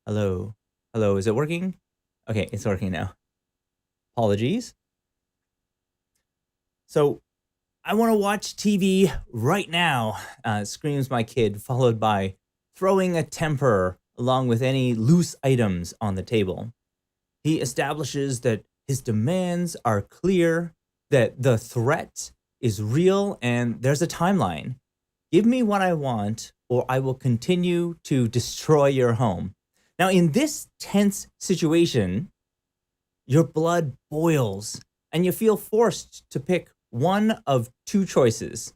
Hello. Hello, is it working? Okay, it's working now. Apologies. So, I want to watch TV right now, screams my kid, followed by throwing a temper along with any loose items on the table. He establishes that his demands are clear, that the threat is real, and there's a timeline. Give me what I want, or I will continue to destroy your home. Now, in this tense situation, your blood boils and you feel forced to pick one of two choices.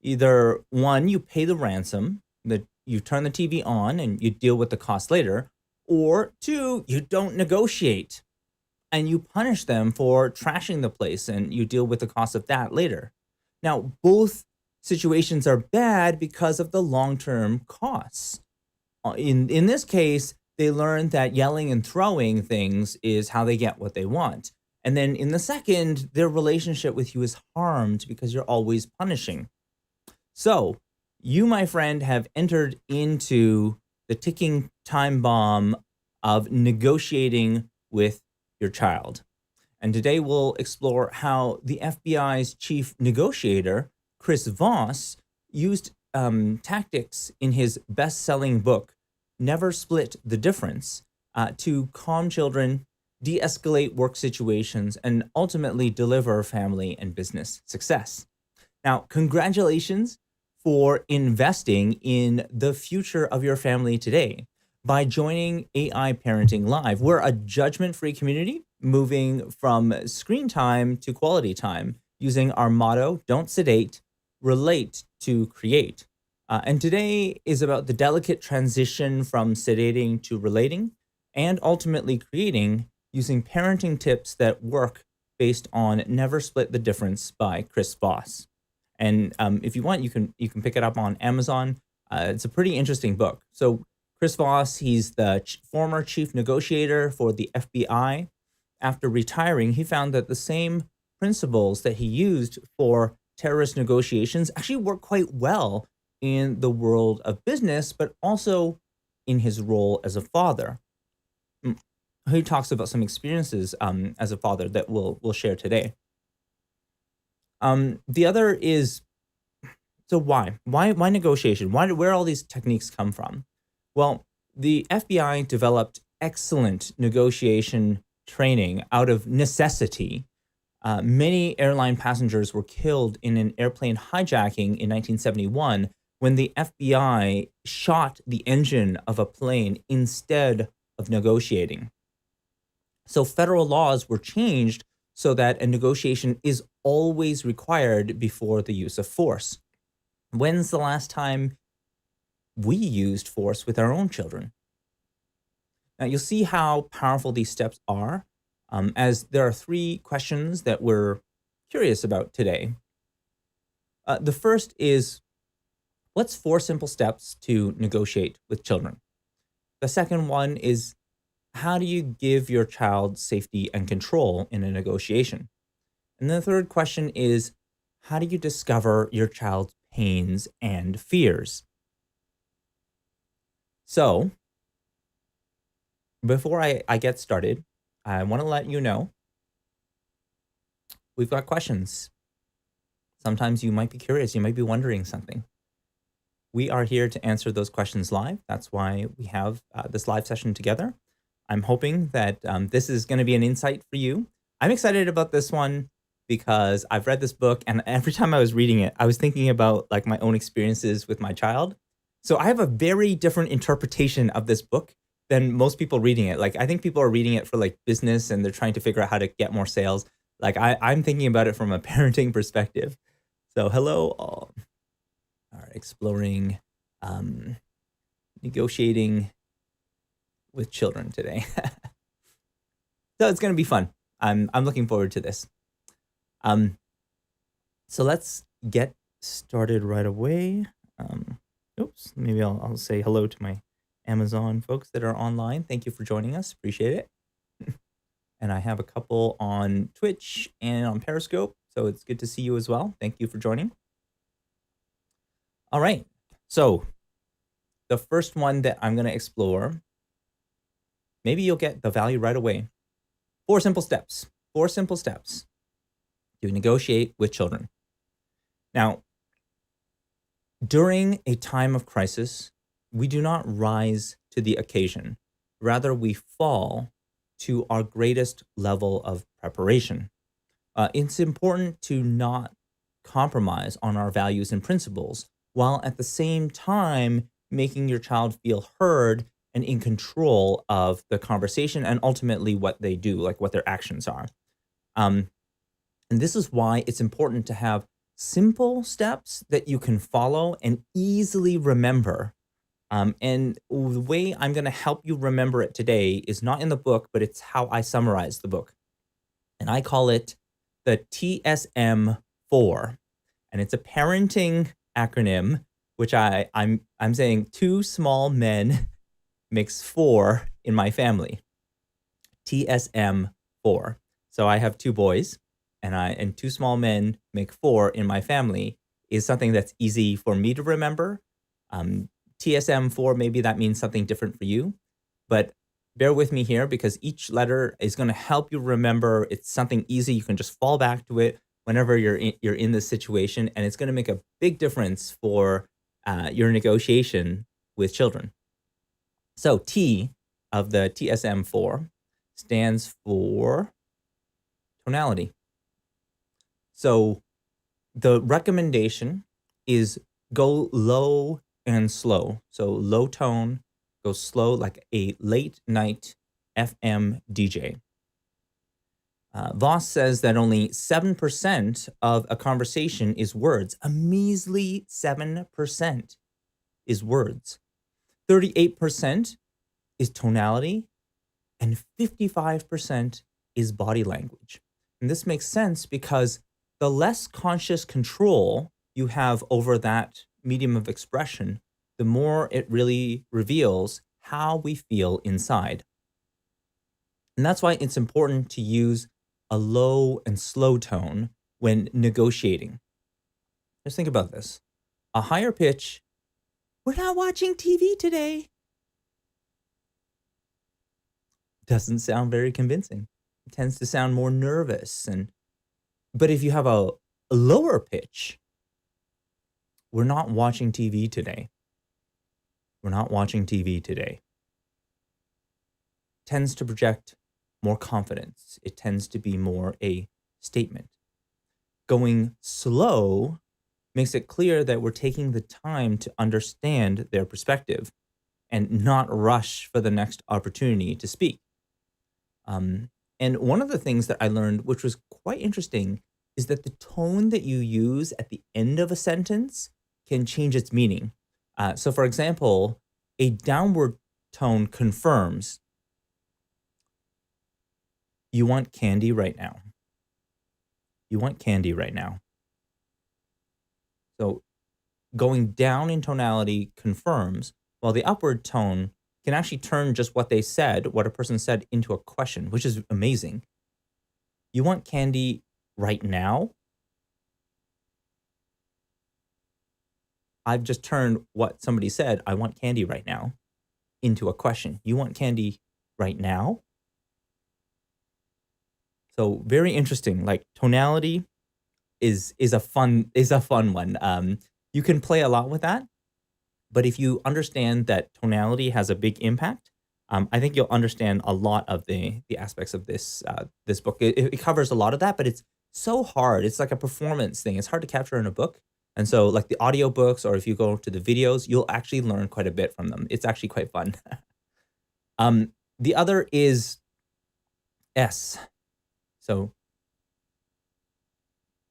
Either one, you pay the ransom, that you turn the TV on and you deal with the cost later, or two, you don't negotiate and you punish them for trashing the place and you deal with the cost of that later. Now, both situations are bad because of the long-term costs. In this case, they learn that yelling and throwing things is how they get what they want. And then in the second, their relationship with you is harmed because you're always punishing. So, you, my friend, have entered into the ticking time bomb of negotiating with your child. And today we'll explore how the FBI's chief negotiator, Chris Voss, used tactics in his best selling book, Never Split the Difference, to calm children, de escalate work situations, and ultimately deliver family and business success. Now, congratulations for investing in the future of your family today by joining AI Parenting Live. We're a judgment free community moving from screen time to quality time using our motto, don't sedate, relate to create. And today is about the delicate transition from sedating to relating and ultimately creating using parenting tips that work based on Never Split the Difference by Chris Voss. And if you want, you can pick it up on Amazon. It's a pretty interesting book. So Chris Voss, he's the former chief negotiator for the FBI. After retiring, he found that the same principles that he used for terrorist negotiations actually work quite well in the world of business, but also in his role as a father. He talks about some experiences as a father that we'll share today. The other is, so why negotiation? Where all these techniques come from? Well, the FBI developed excellent negotiation training out of necessity. Many airline passengers were killed in an airplane hijacking in 1971 when the FBI shot the engine of a plane instead of negotiating. So federal laws were changed so that a negotiation is always required before the use of force. When's the last time we used force with our own children? Now, you'll see how powerful these steps are, as there are three questions that we're curious about today. The first is, what's four simple steps to negotiate with children? The second one is, how do you give your child safety and control in a negotiation? And the third question is, how do you discover your child's pains and fears? So, before I get started, I want to let you know we've got questions. Sometimes you might be curious, you might be wondering something. We are here to answer those questions live. That's why we have this live session together. I'm hoping that this is going to be an insight for you. I'm excited about this one because I've read this book, and every time I was reading it, I was thinking about like my own experiences with my child. So I have a very different interpretation of this book than most people reading it. Like, I think people are reading it for like business and they're trying to figure out how to get more sales. Like, I'm thinking about it from a parenting perspective. So hello all. All right, exploring negotiating with children today. So it's going to be fun. I'm looking forward to this. So let's get started right away. Oops, maybe I'll say hello to my Amazon folks that are online. Thank you for joining us. Appreciate it. And I have a couple on Twitch and on Periscope, so it's good to see you as well. Thank you for joining. All right. So the first one that I'm going to explore maybe you'll get the value right away. 4 simple steps. 4 simple steps to negotiate with children. Now, during a time of crisis, we do not rise to the occasion. Rather, we fall to our greatest level of preparation. It's important to not compromise on our values and principles while at the same time making your child feel heard and in control of the conversation and ultimately what they do, like what their actions are. Um, and this is why it's important to have simple steps that you can follow and easily remember. And the way I'm going to help you remember it today is not in the book, but it's how I summarize the book. And I call it the TSM4. And it's a parenting acronym, which I'm saying 2 small men makes 4 in my family. TSM4. So I have 2 boys, and 2 small men make 4 in my family is something that's easy for me to remember. TSM4, maybe that means something different for you, but bear with me here because each letter is going to help you remember. It's something easy. You can just fall back to it whenever you're in this situation, and it's going to make a big difference for your negotiation with children. So T of the TSM4 stands for tonality. So the recommendation is go low and slow. So low tone, go slow like a late night FM DJ. Voss says that only 7% of a conversation is words. A measly 7% is words. 38% is tonality, and 55% is body language. And this makes sense because the less conscious control you have over that medium of expression, the more it really reveals how we feel inside. And that's why it's important to use a low and slow tone when negotiating. Just think about this. A higher pitch, "We're not watching TV today," doesn't sound very convincing. It tends to sound more nervous. But if you have a lower pitch, "We're not watching TV today. We're not watching TV today," tends to project more confidence. It tends to be more a statement. Going slow makes it clear that we're taking the time to understand their perspective and not rush for the next opportunity to speak. And one of the things that I learned, which was quite interesting, is that the tone that you use at the end of a sentence can change its meaning. So, for example, a downward tone confirms, "You want candy right now. You want candy right now." So going down in tonality confirms, while the upward tone can actually turn just what they said, what a person said, into a question, which is amazing. "You want candy right now?" I've just turned what somebody said, "I want candy right now," into a question. "You want candy right now?" So very interesting. Like tonality is a fun one. You can play a lot with that, but if you understand that tonality has a big impact, I think you'll understand a lot of the aspects of this book. It covers a lot of that, but it's so hard. It's like a performance thing. It's hard to capture in a book. And so like the audiobooks or if you go to the videos, you'll actually learn quite a bit from them. It's actually quite fun. The other is S. So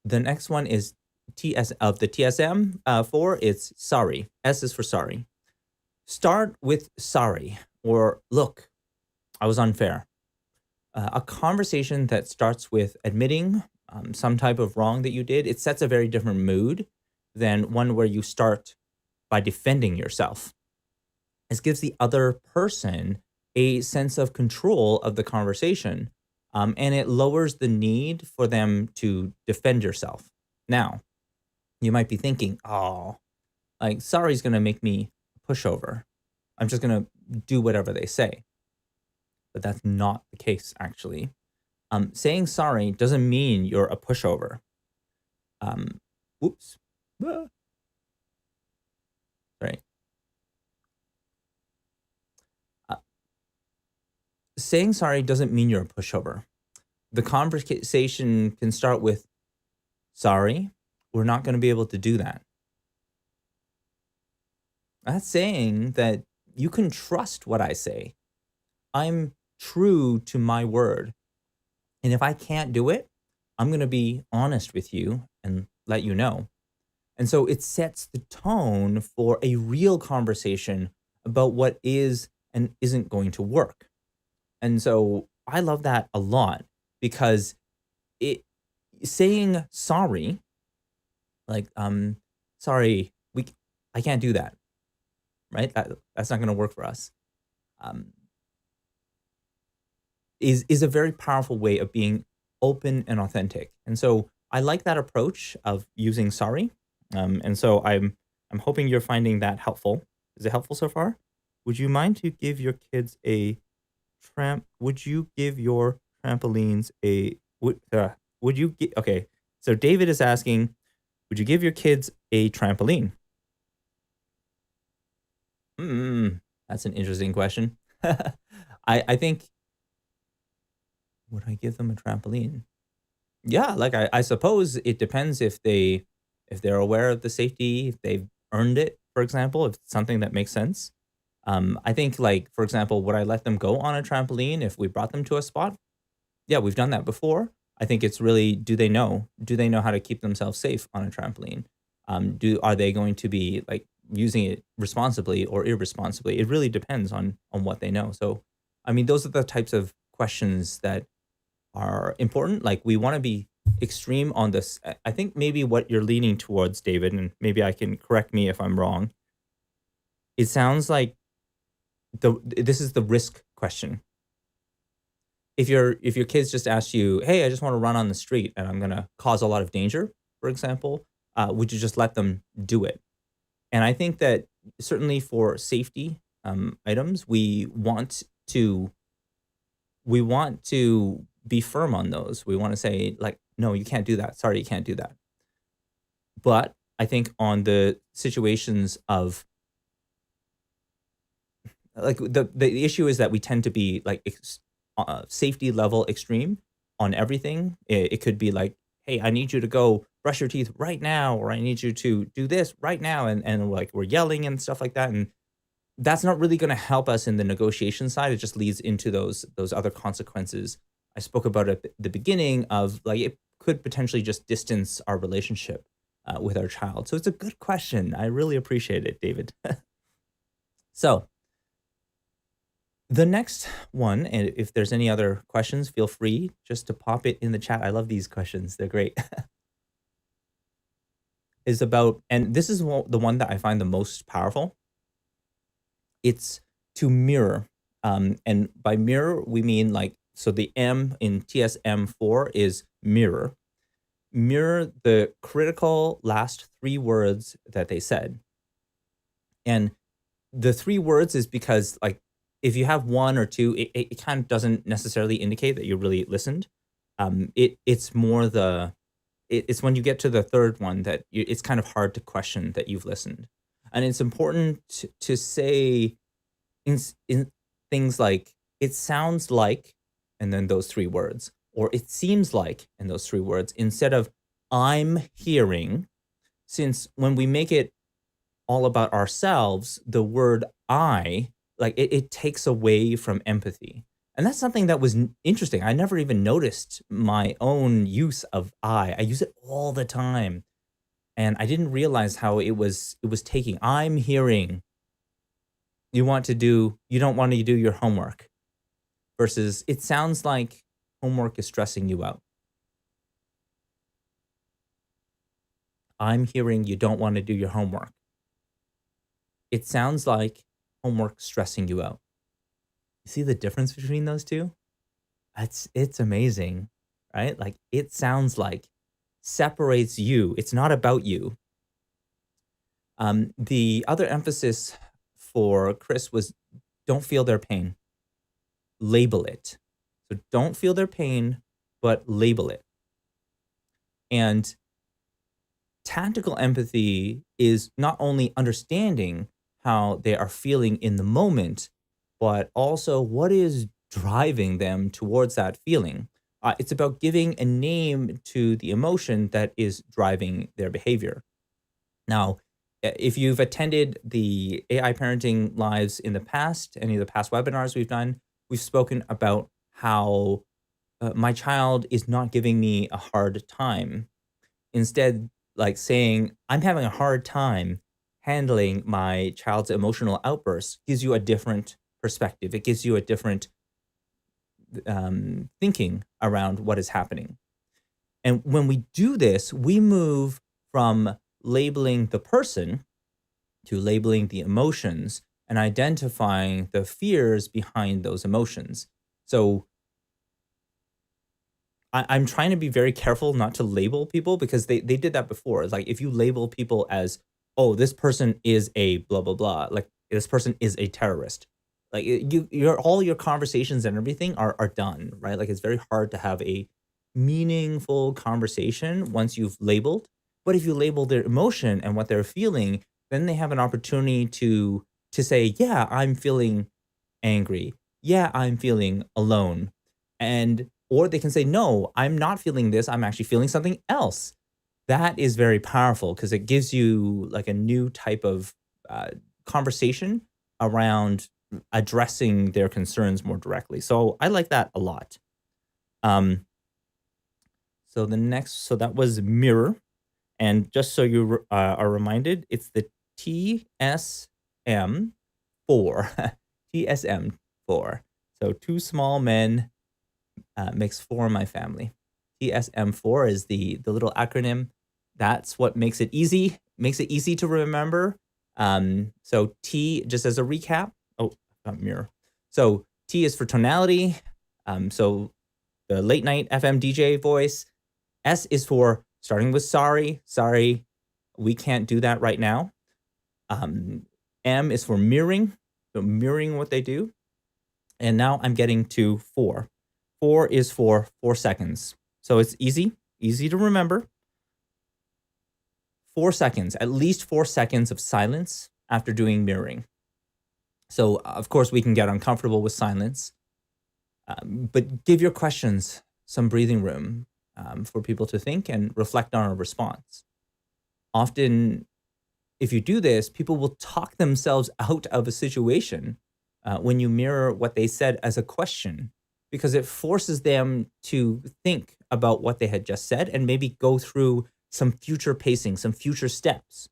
the next one is TS of the TSM 4. It's sorry. S is for sorry. Start with sorry or look, I was unfair. A conversation that starts with admitting some type of wrong that you did, it sets a very different mood than one where you start by defending yourself. This gives the other person a sense of control of the conversation, and it lowers the need for them to defend yourself. Now, you might be thinking, oh, like, sorry is going to make me a pushover. I'm just going to do whatever they say. but that's not the case, actually. Saying sorry doesn't mean you're a pushover. Um, whoops. Ah, Sorry. Uh, Saying sorry doesn't mean you're a pushover. The conversation can start with, sorry, we're not going to be able to do that. That's saying that you can trust what I say. I'm true to my word. And if I can't do it, I'm going to be honest with you and let you know. And so it sets the tone for a real conversation about what is and isn't going to work. And so I love that a lot because it saying sorry, like sorry, I can't do that, right? That's not going to work for us. Um, is a very powerful way of being open and authentic. And so I like that approach of using sorry. And so I'm hoping you're finding that helpful. Is it helpful so far? Would you mind to give your kids a would you give your trampolines a would you okay. So David is asking, would you give your kids a trampoline? That's an interesting question. I think, would I give them a trampoline? Yeah, like I suppose it depends if they're aware of the safety, if they've earned it, for example, if it's something that makes sense. I think, like, for example, would I let them go on a trampoline if we brought them to a spot? Yeah, we've done that before. I think it's really, do they know? Do they know how to keep themselves safe on a trampoline? Do Are they going to be like using it responsibly or irresponsibly? It really depends on what they know. So, I mean, those are the types of questions that are important. Like, we want to be extreme on this. I think maybe what you're leaning towards, David, and maybe I can correct me if I'm wrong. It sounds like this is the risk question. If your kids just ask you, "Hey, I just want to run on the street and I'm gonna cause a lot of danger," for example, would you just let them do it? And I think that certainly for safety items, to we want to be firm on those. We want to say, like, no, you can't do that. Sorry, you can't do that. But I think on the situations of, like, the issue is that we tend to be like safety level extreme on everything. It could be like, hey, I need you to go brush your teeth right now, or I need you to do this right now, and like we're yelling and stuff like that, and that's not really going to help us in the negotiation side. It just leads into those other consequences I spoke about at the beginning of, like, it could potentially just distance our relationship with our child. So it's a good question. I really appreciate it, David. So the next one, and if there's any other questions, feel free just to pop it in the chat. I love these questions. They're great. Is about, and this is the one that I find the most powerful. It's to mirror. And by mirror, we mean, like, so the M in TSM4 is mirror. Mirror the critical last three words that they said. And the three words is because, like, if you have one or two, it kind of doesn't necessarily indicate that you really listened. It's more it's when you get to the third one that it's kind of hard to question that you've listened. And it's important to say in things like, it sounds like, and then those three words, or it seems like, and those three words, instead of I'm hearing. Since when we make it all about ourselves, the word I, like, it takes away from empathy. And that's something that was interesting. I never even noticed my own use of I use it all the time. And I didn't realize how it was taking. I'm hearing you don't want to do your homework, versus it sounds like homework is stressing you out. I'm hearing you don't want to do your homework. It sounds like homework stressing you out. You see the difference between those two? It's amazing, right? Like, it sounds like separates you. It's not about you. The other emphasis for Chris was, don't feel their pain. label it. So don't feel their pain, but label it. And tactical empathy is not only understanding how they are feeling in the moment, but also what is driving them towards that feeling. It's about giving a name to the emotion that is driving their behavior. Now, if you've attended the AI parenting lives in the past, any of the past webinars we've done, we've spoken about how my child is not giving me a hard time. Instead, like saying, I'm having a hard time handling my child's emotional outbursts gives you a different perspective. It gives you a different thinking around what is happening. And when we do this, we move from labeling the person to labeling the emotions and identifying the fears behind those emotions. So I'm trying to be very careful not to label people because they did that before. It's like if you label people as, oh, this person is a blah, blah, blah, like this person is a terrorist. Like your all your conversations and everything are done, right? Like it's very hard to have a meaningful conversation once you've labeled. But if you label their emotion and what they're feeling, then they have an opportunity to say, yeah, I'm feeling angry. Yeah, I'm feeling alone. And or they can say, no, I'm not feeling this. I'm actually feeling something else. That is very powerful because it gives you like a new type of conversation around addressing their concerns more directly. So I like that a lot. So that was mirror. And just so you are reminded, it's the TSM4. TSM4. So two small men makes four in my family. TSM4 is the little acronym. That's what makes it easy to remember. So T, just as a recap. Oh, mirror. So T is for tonality. So the late night FM DJ voice. S is for starting with sorry, we can't do that right now. M is for mirroring, so mirroring what they do. And now I'm getting to 4. 4 is for 4 seconds. So it's easy to remember. 4 seconds, at least 4 seconds of silence after doing mirroring. So of course we can get uncomfortable with silence, but give your questions some breathing room for people to think and reflect on a response. Often, if you do this, people will talk themselves out of a situation when you mirror what they said as a question, because it forces them to think about what they had just said and maybe go through some future pacing, some future steps.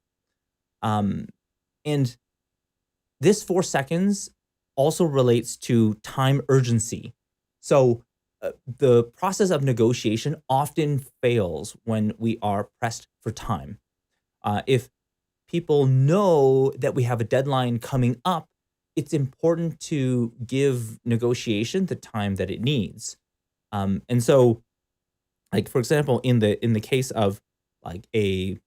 And this 4 seconds also relates to time urgency. So the process of negotiation often fails when we are pressed for time. If people know that we have a deadline coming up, it's important to give negotiation the time that it needs. And so, like for example, in the case of like a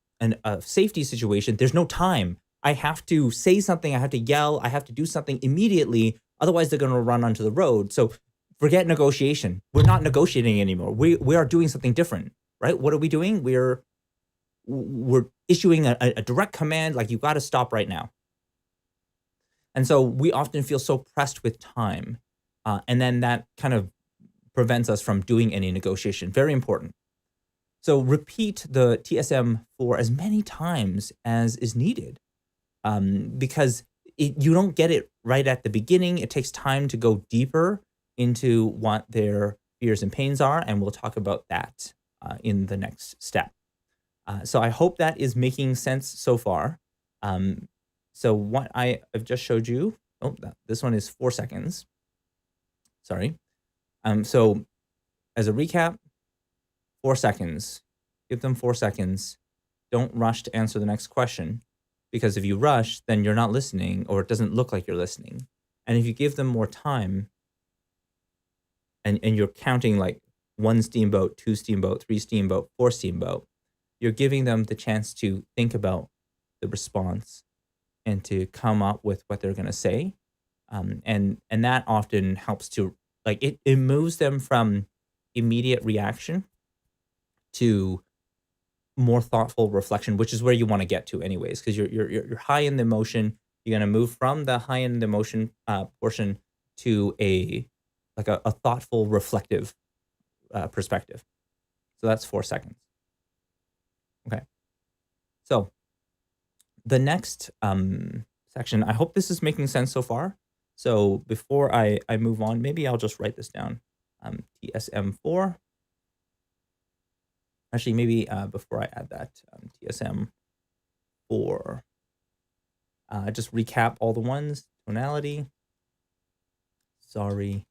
safety situation, there's no time. I have to say something. I have to yell. I have to do something immediately. Otherwise, they're going to run onto the road. So forget negotiation. We're not negotiating anymore. We are doing something different, right? What are we doing? We're issuing a direct command, like you got to stop right now. And so we often feel so pressed with time, and then that kind of prevents us from doing any negotiation. Very important. So repeat the TSM for as many times as is needed, because you don't get it right at the beginning. It takes time to go deeper into what their fears and pains are, and we'll talk about that in the next step. So I hope that is making sense so far. So what I have just showed you, this one is 4 seconds. Sorry. So as a recap, 4 seconds. Give them 4 seconds. Don't rush to answer the next question, because if you rush, then you're not listening, or it doesn't look like you're listening. And if you give them more time, and you're counting like 1 steamboat, 2 steamboat, 3 steamboat, 4 steamboat, you're giving them the chance to think about the response and to come up with what they're going to say. And that often helps to Like it moves them from immediate reaction to more thoughtful reflection, which is where you want to get to anyways, because you're high in the emotion. You're gonna move from the high in the emotion portion to a thoughtful, reflective perspective. So that's 4 seconds. Okay. So the next section, I hope this is making sense so far. So before I move on, maybe I'll just write this down. TSM4. Actually, maybe before I add that, TSM4. Just recap all the ones. Tonality, sorry,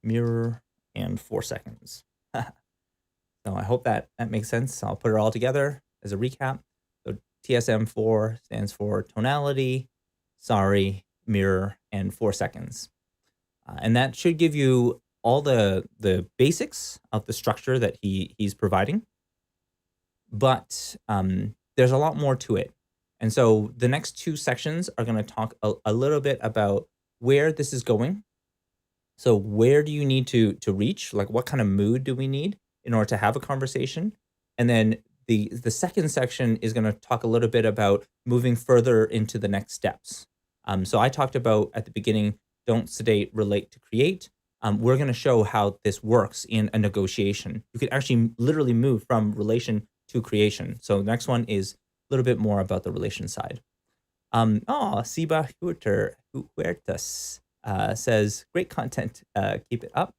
mirror, and 4 seconds. So I hope that makes sense. I'll put it all together as a recap. So TSM4 stands for tonality, sorry, mirror, and 4 seconds. And that should give you all the basics of the structure that he's providing. But there's a lot more to it. And so the next 2 sections are going to talk a little bit about where this is going. So where do you need to reach? Like what kind of mood do we need in order to have a conversation? And then the second section is going to talk a little bit about moving further into the next steps. So I talked about at the beginning, don't sedate, relate to create. We're going to show how this works in a negotiation. You could actually literally move from relation to creation. So the next one is a little bit more about the relation side. Siba Huertas says, great content. Keep it up.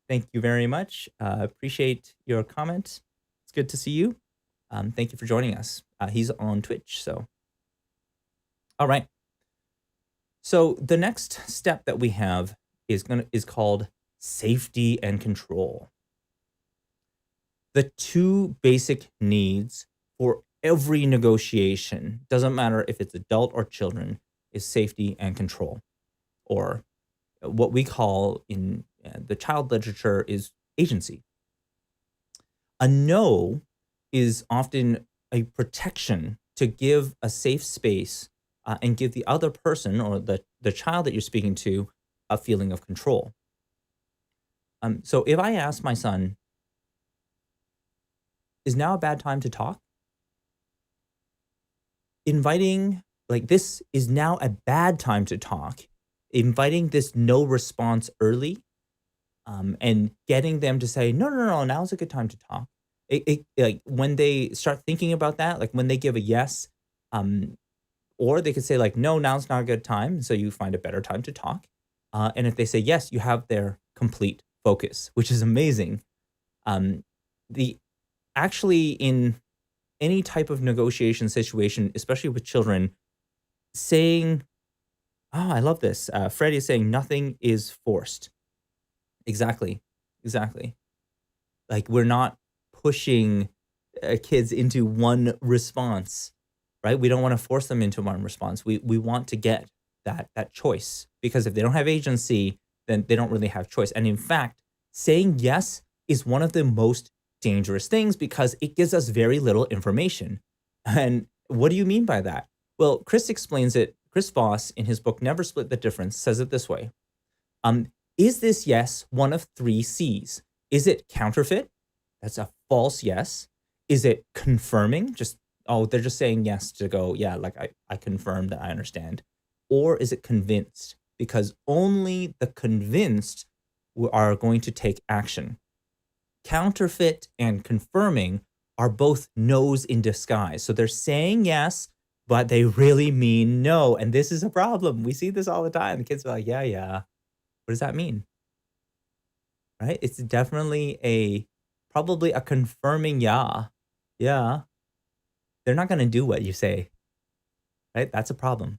Thank you very much. Appreciate your comment. It's good to see you. Thank you for joining us. He's on Twitch. So, all right. So the next step that we have is called safety and control. The 2 basic needs for every negotiation, doesn't matter if it's adult or children, is safety and control, or what we call in the child literature is agency. A no is often a protection to give a safe space and give the other person or the child that you're speaking to a feeling of control. So if I ask my son, is now a bad time to talk? Inviting, like, this is now a bad time to talk, inviting this no response early, and getting them to say, no, now's a good time to talk. Like when they start thinking about that, like when they give a yes, or they could say like, no, now's not a good time. So you find a better time to talk. And if they say yes, you have their complete focus, which is amazing. Actually in any type of negotiation situation, especially with children, saying, I love this. Freddie is saying nothing is forced. Exactly. Like we're not pushing kids into one response, right? We don't want to force them into one response. We want to get that choice, because if they don't have agency, then they don't really have choice. And in fact, saying yes is one of the most dangerous things because it gives us very little information. And what do you mean by that? Well, Chris explains it. Chris Voss, in his book, Never Split the Difference, says it this way. Is this yes one of 3 C's? Is it counterfeit? That's a false yes. Is it confirming? They're just saying yes to go, yeah, like I confirm that I understand. Or is it convinced? Because only the convinced are going to take action. Counterfeit and confirming are both no's in disguise. So they're saying yes, but they really mean no. And this is a problem. We see this all the time. The kids are like, yeah. What does that mean? Right? It's definitely probably a confirming yeah. Yeah. They're not going to do what you say. Right? That's a problem.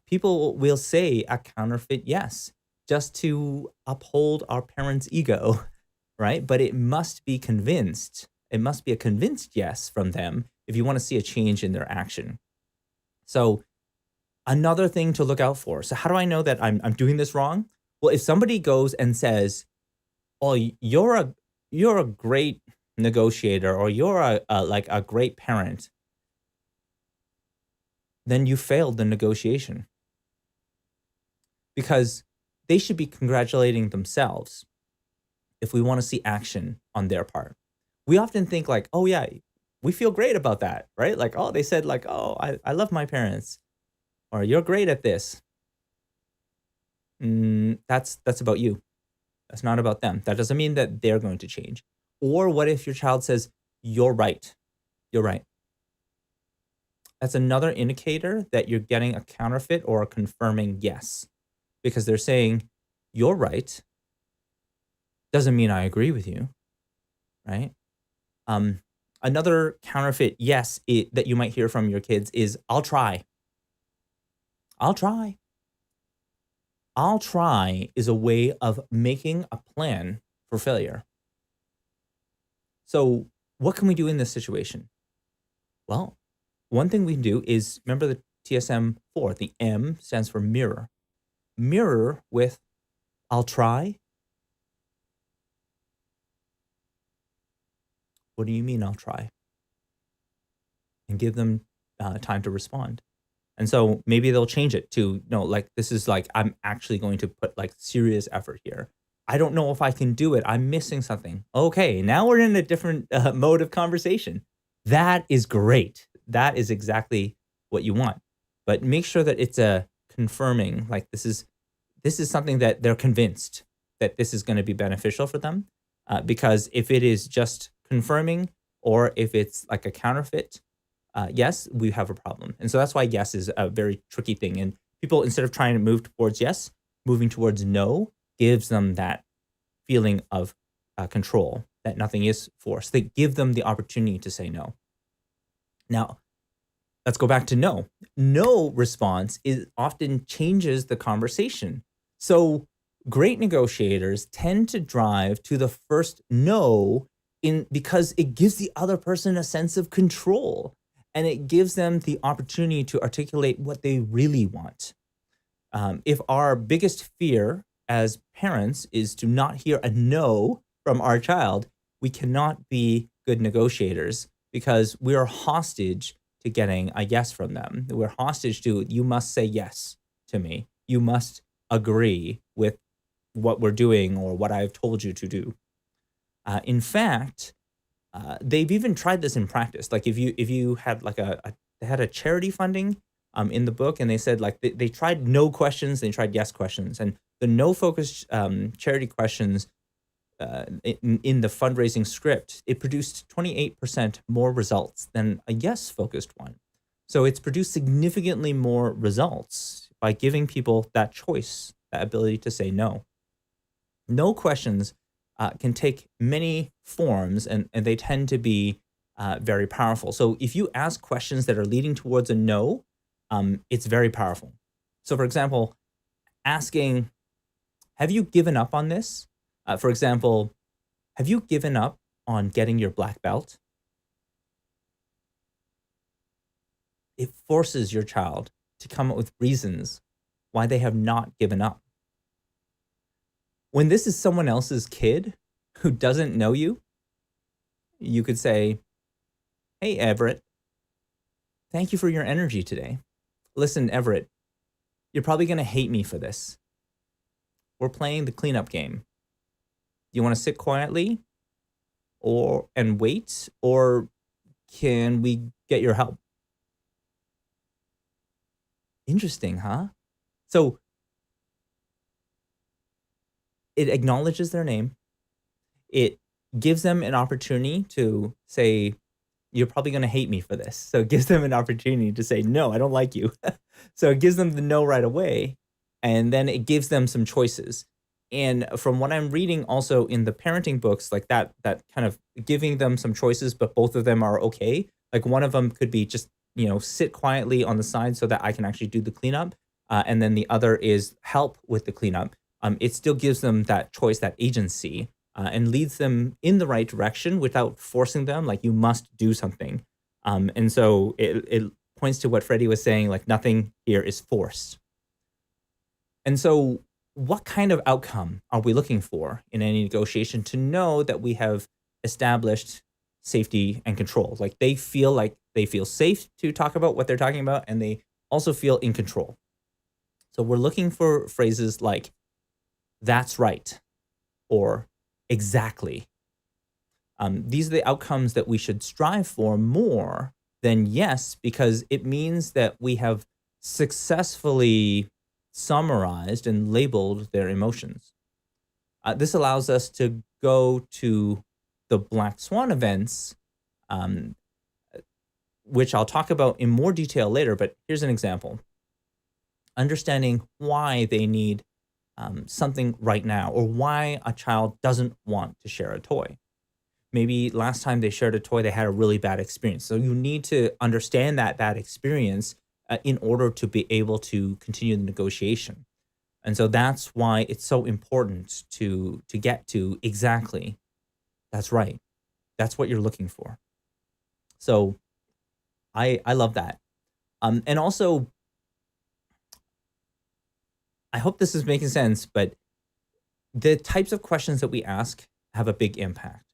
People will say a counterfeit yes just to uphold our parents' ego, right? But it must be convinced. It must be a convinced yes from them if you want to see a change in their action. So another thing to look out for. So how do I know that I'm doing this wrong? Well, if somebody goes and says, "Oh, you're a great negotiator," or "You're a great parent," then you failed the negotiation. Because they should be congratulating themselves if we want to see action on their part. We often think like, oh yeah, we feel great about that, right? Like, oh, they said like, oh, I love my parents, or you're great at this. That's about you. That's not about them. That doesn't mean that they're going to change. Or what if your child says, you're right. You're right. That's another indicator that you're getting a counterfeit or a confirming yes, because they're saying, you're right. Doesn't mean I agree with you, right? Um, Another counterfeit yes that you might hear from your kids is, I'll try. I'll try. I'll try is a way of making a plan for failure. So, what can we do in this situation? Well, one thing we can do is remember the TSM 4. The M stands for mirror. Mirror with, I'll try. What do you mean I'll try? And give them time to respond. And so maybe they'll change it to, no, like, this is like, I'm actually going to put like serious effort here. I don't know if I can do it. I'm missing something. Okay, now we're in a different mode of conversation. That is great. That is exactly what you want. But make sure that it's a confirming, like this is something that they're convinced that this is going to be beneficial for them. Because if it is just confirming, or if it's like a counterfeit, yes, we have a problem. And so that's why yes is a very tricky thing. And people, instead of trying to move towards yes, moving towards no gives them that feeling of control, that nothing is forced. They give them the opportunity to say no. Now, let's go back to no. No response often changes the conversation. So great negotiators tend to drive to the first no because it gives the other person a sense of control, and it gives them the opportunity to articulate what they really want. If our biggest fear as parents is to not hear a no from our child, we cannot be good negotiators, because we are hostage to getting a yes from them. We're hostage to, you must say yes to me. You must agree with what we're doing or what I've told you to do. In fact, they've even tried this in practice. Like if you had like they had a charity funding in the book, and they said like they tried no questions, they tried yes questions, and the no focused charity questions in the fundraising script, it produced 28% more results than a yes focused one. So it's produced significantly more results by giving people that choice, that ability to say no. No questions can take many forms, and they tend to be very powerful. So if you ask questions that are leading towards a no, it's very powerful. So for example, asking, have you given up on this? For example, have you given up on getting your black belt? It forces your child to come up with reasons why they have not given up. When this is someone else's kid who doesn't know you, you could say, hey, Everett, thank you for your energy today. Listen, Everett, you're probably going to hate me for this. We're playing the cleanup game. Do you want to sit quietly and wait, or can we get your help? Interesting, huh? So it acknowledges their name. It gives them an opportunity to say, you're probably going to hate me for this. So it gives them an opportunity to say, no, I don't like you. So it gives them the no right away. And then it gives them some choices. And from what I'm reading also in the parenting books, like that kind of giving them some choices, but both of them are okay. Like one of them could be just, sit quietly on the side so that I can actually do the cleanup. And then the other is help with the cleanup. It still gives them that choice, that agency, and leads them in the right direction without forcing them, like you must do something. And so it points to what Freddie was saying, like nothing here is forced. And so what kind of outcome are we looking for in any negotiation to know that we have established safety and control? Like they feel safe to talk about what they're talking about, and they also feel in control. So we're looking for phrases like, that's right, or exactly. These are the outcomes that we should strive for more than yes, because it means that we have successfully summarized and labeled their emotions. This allows us to go to the black swan events, um, which I'll talk about in more detail later, but here's an example. Understanding why they need something right now, or why a child doesn't want to share a toy. Maybe last time they shared a toy, they had a really bad experience. So you need to understand that bad experience in order to be able to continue the negotiation. And so that's why it's so important to get to exactly, that's right. That's what you're looking for. So I love that. And also, I hope this is making sense, but the types of questions that we ask have a big impact.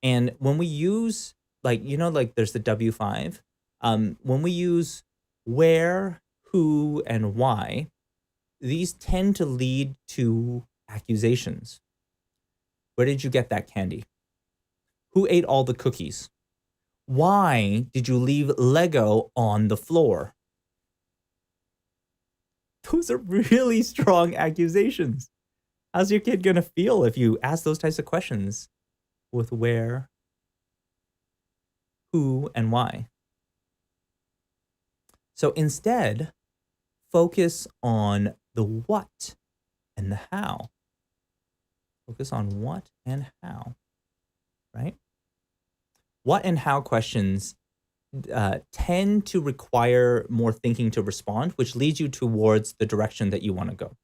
And when we use, like, like there's the W5, when we use where, who, and why, these tend to lead to accusations. Where did you get that candy? Who ate all the cookies? Why did you leave Lego on the floor? Those are really strong accusations. How's your kid going to feel if you ask those types of questions with where, who, and why? So instead, focus on the what and the how. Focus on what and how, right? What and how questions tend to require more thinking to respond, which leads you towards the direction that you want to go.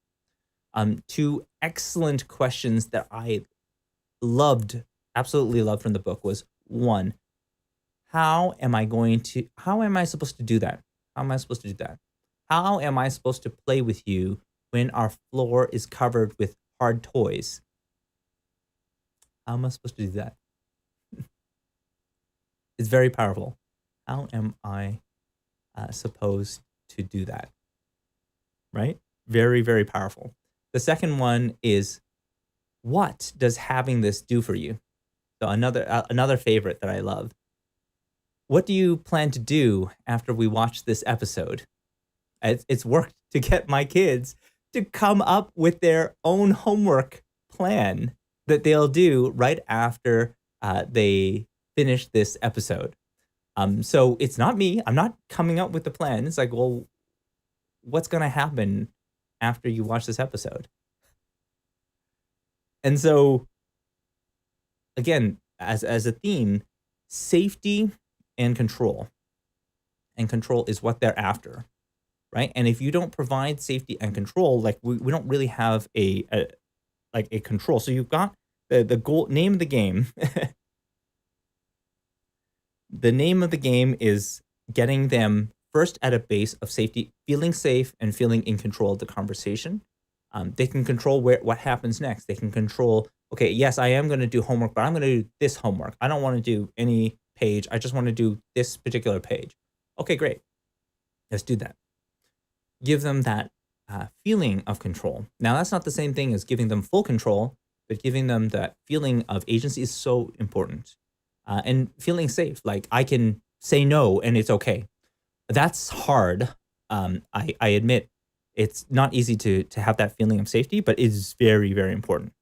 Two excellent questions that I absolutely loved from the book was, one, how am I supposed to do that? How am I supposed to do that? How am I supposed to play with you when our floor is covered with hard toys? How am I supposed to do that? It's very powerful. How am I supposed to do that? Right? Very, very powerful. The second one is, what does having this do for you? So another favorite that I love. What do you plan to do after we watch this episode? It's worked to get my kids to come up with their own homework plan that they'll do right after they finish this episode. So it's not me. I'm not coming up with the plan. It's like, well, what's going to happen after you watch this episode? And so, again, as a theme, safety and control. And control is what they're after, right? And if you don't provide safety and control, like we don't really have a control. So you've got the goal, name of the game. The name of the game is getting them first at a base of safety, feeling safe and feeling in control of the conversation. They can control what happens next. They can control, okay, yes, I am going to do homework, but I'm going to do this homework. I don't want to do any page. I just want to do this particular page. Okay, great. Let's do that. Give them that feeling of control. Now, that's not the same thing as giving them full control, but giving them that feeling of agency is so important. And feeling safe, like I can say no and it's okay. That's hard. I admit it's not easy to have that feeling of safety, but it is very, very important.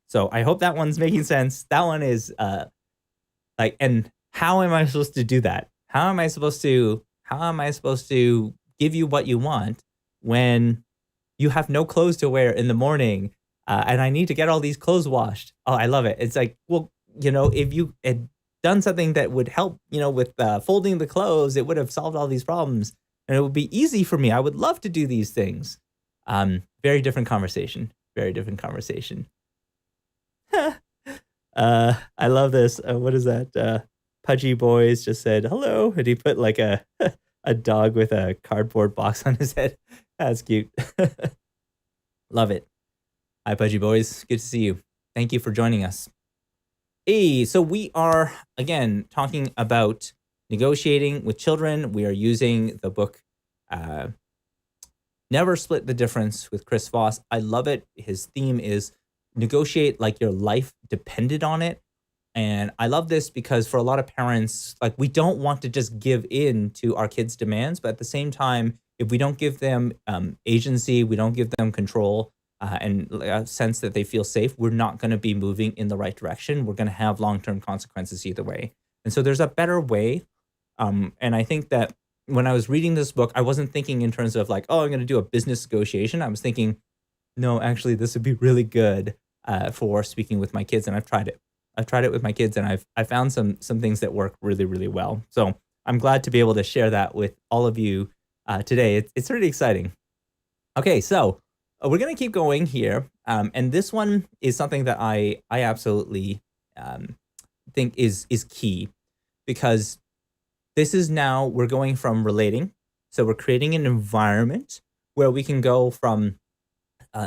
So I hope that one's making sense. That one is and how am I supposed to do that? How am I supposed to give you what you want when you have no clothes to wear in the morning and I need to get all these clothes washed? Oh, I love it. It's like, well, if you had done something that would help, with folding the clothes, it would have solved all these problems. And it would be easy for me. I would love to do these things. Very different conversation. Very different conversation. I love this. What is that? Pudgy Boys just said hello, and he put like a dog with a cardboard box on his head. That's cute. Love it. Hi, Pudgy Boys. Good to see you. Thank you for joining us. Hey, so we are, again, talking about negotiating with children. We are using the book Never Split the Difference with Chris Voss. I love it. His theme is negotiate like your life depended on it. And I love this because for a lot of parents, like we don't want to just give in to our kids' demands, but at the same time, if we don't give them agency, we don't give them control and a sense that they feel safe, we're not going to be moving in the right direction. We're going to have long-term consequences either way. And so there's a better way. And I think that when I was reading this book, I wasn't thinking in terms of like, oh, I'm going to do a business negotiation. I was thinking, no, actually, this would be really good for speaking with my kids, and I've tried it. I've tried it with my kids, and I found some things that work really, really well. So I'm glad to be able to share that with all of you today. It's really exciting. Okay, so we're gonna keep going here, and this one is something that I absolutely think is key, because this is now we're going from relating, so we're creating an environment where we can go from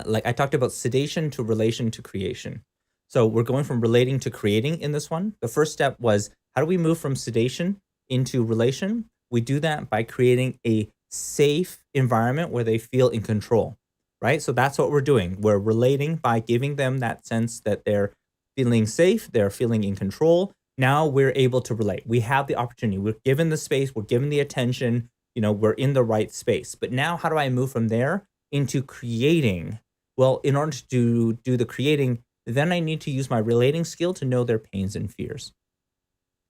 like I talked about sedation to relation to creation. So we're going from relating to creating in this one. The first step was, how do we move from sedation into relation? We do that by creating a safe environment where they feel in control, right? So that's what we're doing. We're relating by giving them that sense that they're feeling safe, they're feeling in control. Now we're able to relate. We have the opportunity. We're given the space, we're given the attention, we're in the right space. But now how do I move from there into creating? Well, in order to do the creating, then I need to use my relating skill to know their pains and fears.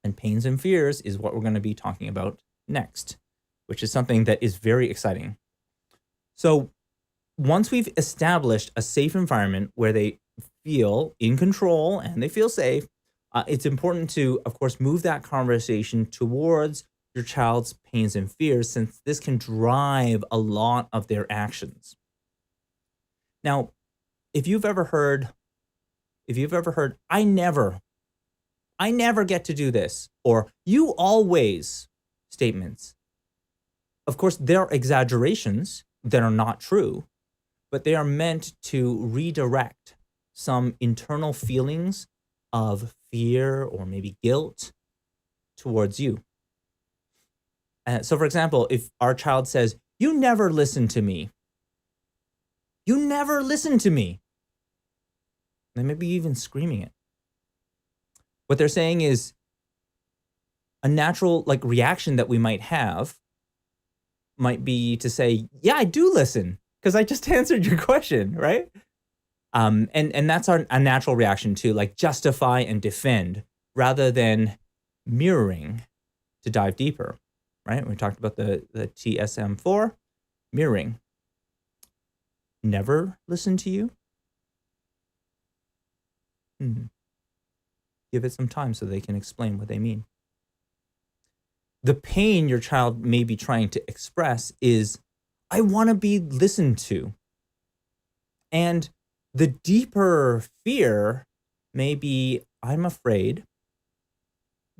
And pains and fears is what we're going to be talking about next, which is something that is very exciting. So once we've established a safe environment where they feel in control and they feel safe, it's important to, of course, move that conversation towards your child's pains and fears, since this can drive a lot of their actions. Now, if you've ever heard, I never get to do this, or you always statements, of course, they're exaggerations that are not true, but they are meant to redirect some internal feelings of fear or maybe guilt towards you. So, for example, if our child says, "You never listen to me," you never listen to me, they may be even screaming it. What they're saying is a natural reaction that we might have might be to say, "Yeah, I do listen because I just answered your question," right? And that's a natural reaction to justify and defend rather than mirroring to dive deeper, right? We talked about the TSM4, mirroring. Never listen to you? Give it some time so they can explain what they mean. The pain your child may be trying to express is, I want to be listened to. And the deeper fear may be, I'm afraid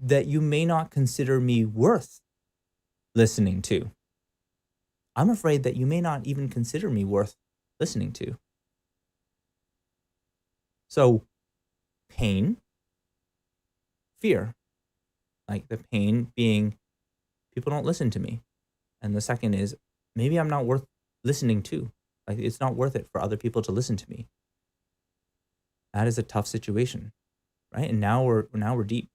that you may not consider me worth listening to. I'm afraid that you may not even consider me worth listening to. So, pain, fear, the pain being people don't listen to me. And the second is, maybe I'm not worth listening to. It's not worth it for other people to listen to me. That is a tough situation, right? And now we're deep.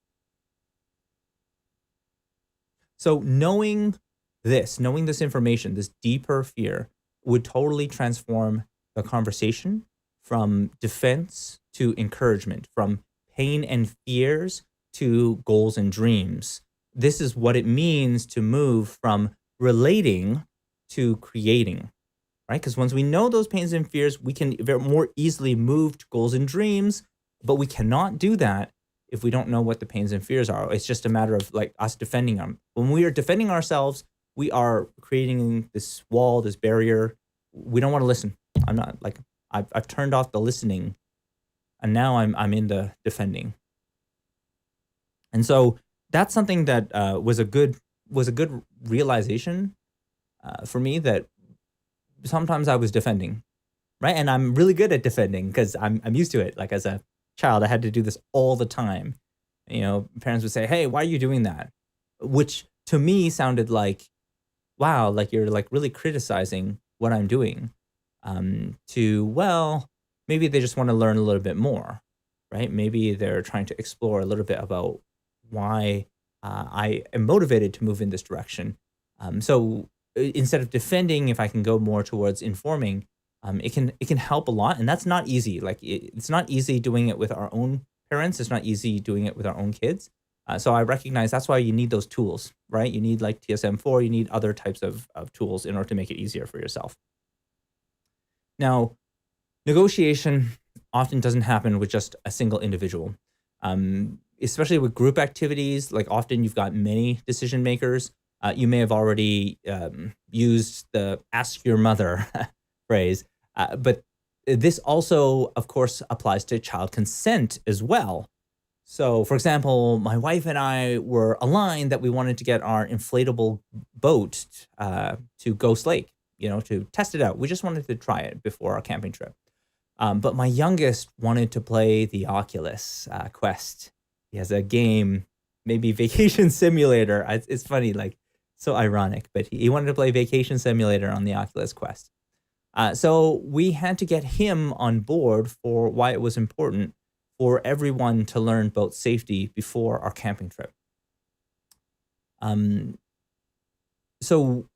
So knowing this information, this deeper fear, would totally transform the conversation from defense to encouragement, from pain and fears to goals and dreams. This is what it means to move from relating to creating, right? Because once we know those pains and fears, we can more easily move to goals and dreams, but we cannot do that if we don't know what the pains and fears are. It's just a matter of us defending them. When we are defending ourselves, we are creating this wall, this barrier. We don't want to listen. I'm not I've turned off the listening, and now I'm in the defending. And so that's something that was a good realization for me, that sometimes I was defending, right? And I'm really good at defending because I'm used to it. As a child, I had to do this all the time. Parents would say, "Hey, why are you doing that?" Which to me sounded like, wow, you're really criticizing what I'm doing. maybe they just want to learn a little bit more, right? Maybe they're trying to explore a little bit about why I am motivated to move in this direction. So instead of defending, if I can go more towards informing, it can help a lot, and that's not easy. Like it's not easy doing it with our own parents. It's not easy doing it with our own kids. So I recognize that's why you need those tools, right? You need like TSM4. You need other types of tools in order to make it easier for yourself. Now, negotiation often doesn't happen with just a single individual, especially with group activities. Like often you've got many decision makers. You may have already used the ask your mother phrase, but this also, of course, applies to child consent as well. So, for example, my wife and I were aligned that we wanted to get our inflatable boat to Ghost Lake, to test it out. We just wanted to try it before our camping trip. But my youngest wanted to play the Oculus Quest. He has a game, maybe Vacation Simulator. It's funny, like so ironic, but he wanted to play Vacation Simulator on the Oculus Quest. So we had to get him on board for why it was important for everyone to learn boat safety before our camping trip. So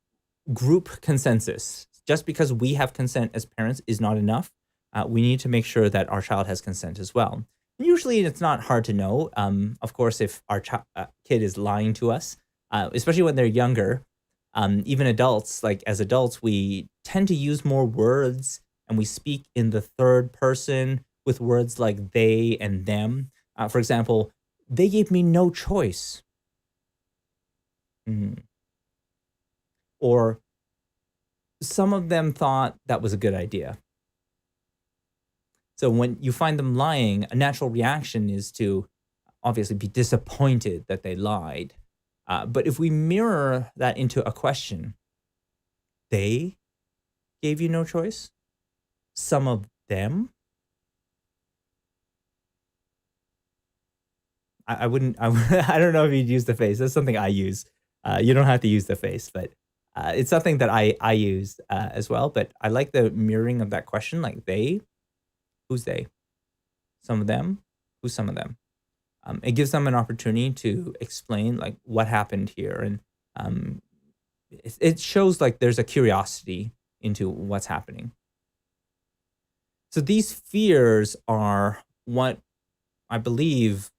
group consensus, just because we have consent as parents is not enough. We need to make sure that our child has consent as well. And usually it's not hard to know. Of course, if our kid is lying to us, especially when they're younger, even adults, like as adults, we tend to use more words and we speak in the third person with words like they and them. For example, they gave me no choice. Mhm. Or some of them thought that was a good idea. So when you find them lying, a natural reaction is to obviously be disappointed that they lied. But if we mirror that into a question, they gave you no choice? Some of them? I wouldn't, I don't know if you'd use the face. That's something I use. You don't have to use the face, but it's something that I use as well. But I like the mirroring of that question, like they, who's they? Some of them, who's some of them? It gives them an opportunity to explain like what happened here. And it shows like there's a curiosity into what's happening. So these fears are what I believe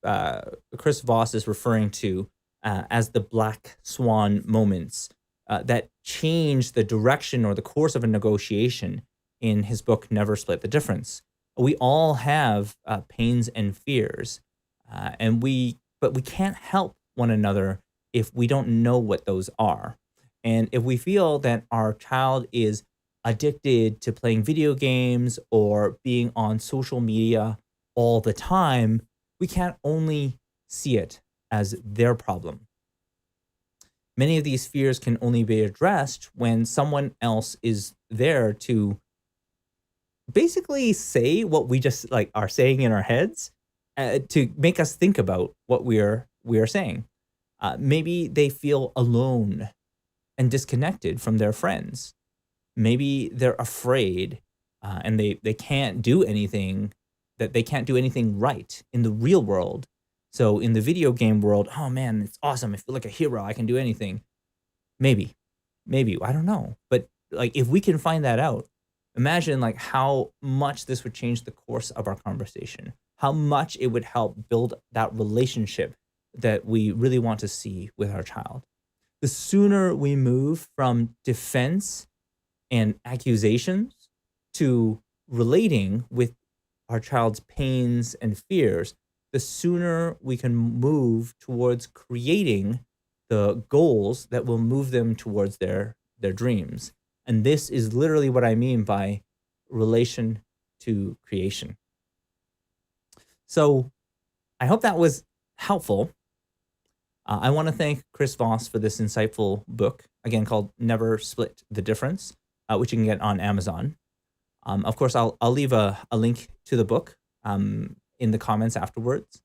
Chris Voss is referring to as the black swan moments that change the direction or the course of a negotiation in his book, Never Split the Difference. We all have pains and fears, but we can't help one another if we don't know what those are. And if we feel that our child is addicted to playing video games or being on social media all the time, we can't only see it as their problem. Many of these fears can only be addressed when someone else is there to basically say what we just like are saying in our heads to make us think about what we are saying. Maybe they feel alone and disconnected from their friends. Maybe they're afraid and they can't do anything, that they can't do anything right in the real world. So in the video game world, oh man, it's awesome. I feel like a hero. I can do anything. Maybe, I don't know. But like, if we can find that out, imagine like how much this would change the course of our conversation, how much it would help build that relationship that we really want to see with our child. The sooner we move from defense and accusations to relating with our child's pains and fears, the sooner we can move towards creating the goals that will move them towards their dreams. And this is literally what I mean by relation to creation. So I hope that was helpful. I want to thank Chris Voss for this insightful book, again called Never Split the Difference, which you can get on Amazon. Of course, I'll leave a link to the book in the comments afterwards.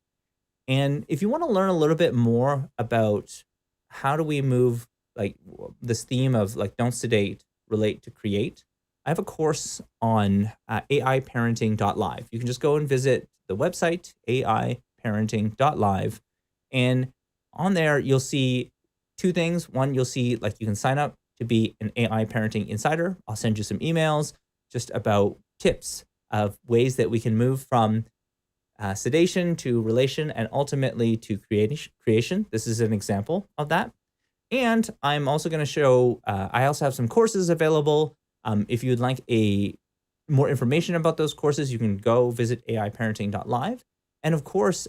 And if you want to learn a little bit more about how do we move like this theme of like don't sedate, relate to create, I have a course on aiparenting.live. You can just go and visit the website, aiparenting.live. And on there, you'll see two things. One, you'll see like you can sign up to be an AI parenting insider. I'll send you some emails just about tips of ways that we can move from sedation to relation and ultimately to creation. This is an example of that. And I'm also going to show, I also have some courses available. If you'd like more information about those courses, you can go visit aiparenting.live. And of course,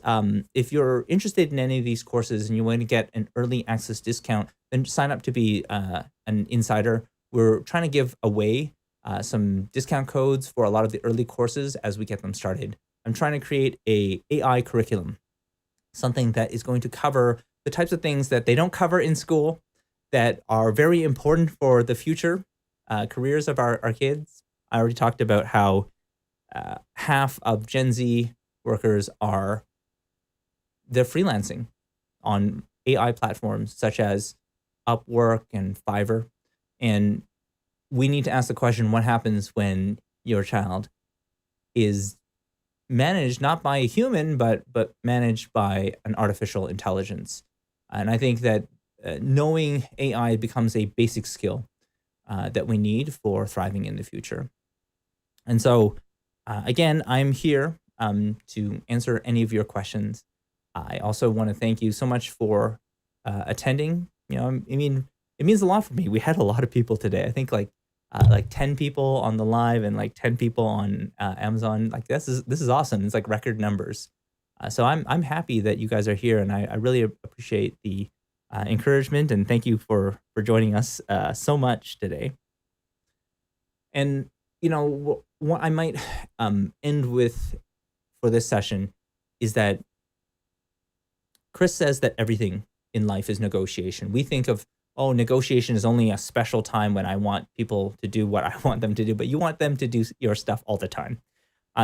if you're interested in any of these courses and you want to get an early access discount, then sign up to be an insider. We're trying to give away some discount codes for a lot of the early courses as we get them started. I'm trying to create a AI curriculum, something that is going to cover the types of things that they don't cover in school that are very important for the future careers of our kids. I already talked about how half of Gen Z workers they're freelancing on AI platforms such as Upwork and Fiverr. And we need to ask the question, what happens when your child is managed not by a human, but managed by an artificial intelligence? And I think that knowing AI becomes a basic skill that we need for thriving in the future. And so, again, I'm here to answer any of your questions. I also want to thank you so much for attending. I mean, it means a lot for me. We had a lot of people today. I think like 10 people on the live and like 10 people on Amazon. Like this is awesome. It's like record numbers. So I'm happy that you guys are here, and I really appreciate the encouragement, and thank you for joining us so much today. And what I might end with for this session is that Chris says that everything in life is negotiation. We think of, negotiation is only a special time when I want people to do what I want them to do, but you want them to do your stuff all the time.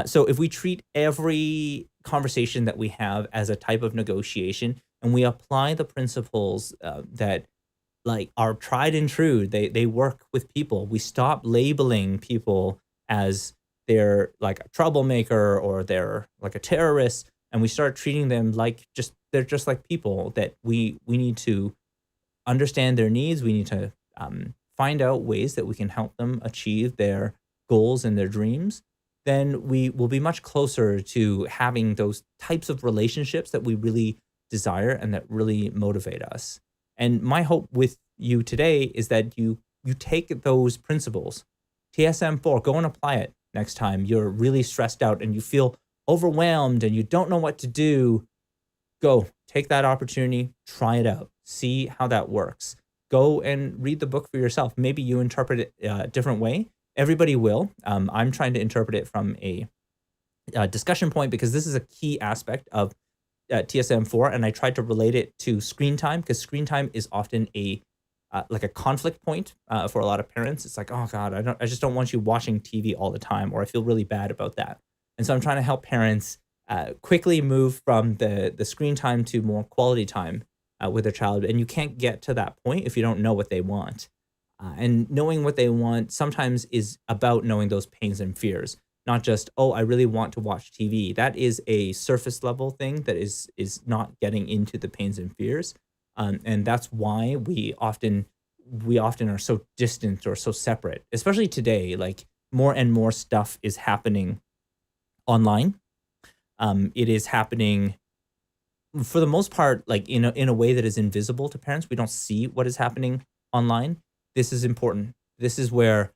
So if we treat every conversation that we have as a type of negotiation, and we apply the principles that like are tried and true, they work with people. We stop labeling people as they're like a troublemaker or they're like a terrorist, and we start treating them like they're just like people that we need to understand their needs. We need to find out ways that we can help them achieve their goals and their dreams. Then we will be much closer to having those types of relationships that we really desire and that really motivate us. And my hope with you today is that you take those principles, TSM4, go and apply it next time you're really stressed out and you feel overwhelmed and you don't know what to do. Go take that opportunity, try it out, see how that works. Go and read the book for yourself. Maybe you interpret it a different way. Everybody will. I'm trying to interpret it from a discussion point because this is a key aspect of TSM4, and I tried to relate it to screen time because screen time is often like a conflict point for a lot of parents. It's like, oh God, I just don't want you watching TV all the time, or I feel really bad about that. And so I'm trying to help parents quickly move from the screen time to more quality time with their child. And you can't get to that point if you don't know what they want. And knowing what they want sometimes is about knowing those pains and fears, not just, I really want to watch TV. That is a surface level thing that is not getting into the pains and fears. And that's why we often are so distant or so separate, especially today. Like more and more stuff is happening online. It is happening for the most part, like in a way that is invisible to parents. We don't see what is happening online. This is important. This is where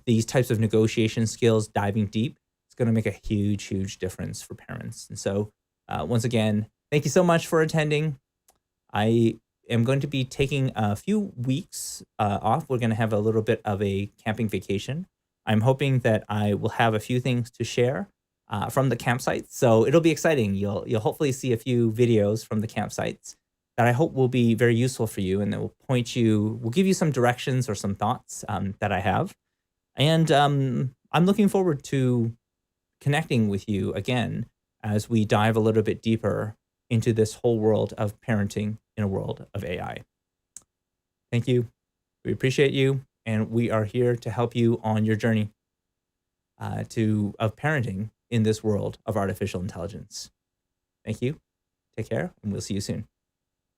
these types of negotiation skills, diving deep, it's going to make a huge, huge difference for parents. And so once again, thank you so much for attending. I am going to be taking a few weeks off. We're going to have a little bit of a camping vacation. I'm hoping that I will have a few things to share from the campsites. So it'll be exciting. You'll hopefully see a few videos from the campsites that I hope will be very useful for you, and that will give you some directions or some thoughts that I have. And I'm looking forward to connecting with you again as we dive a little bit deeper into this whole world of parenting in a world of AI. Thank you. We appreciate you, and we are here to help you on your journey. of parenting in this world of artificial intelligence. Thank you. Take care, and we'll see you soon.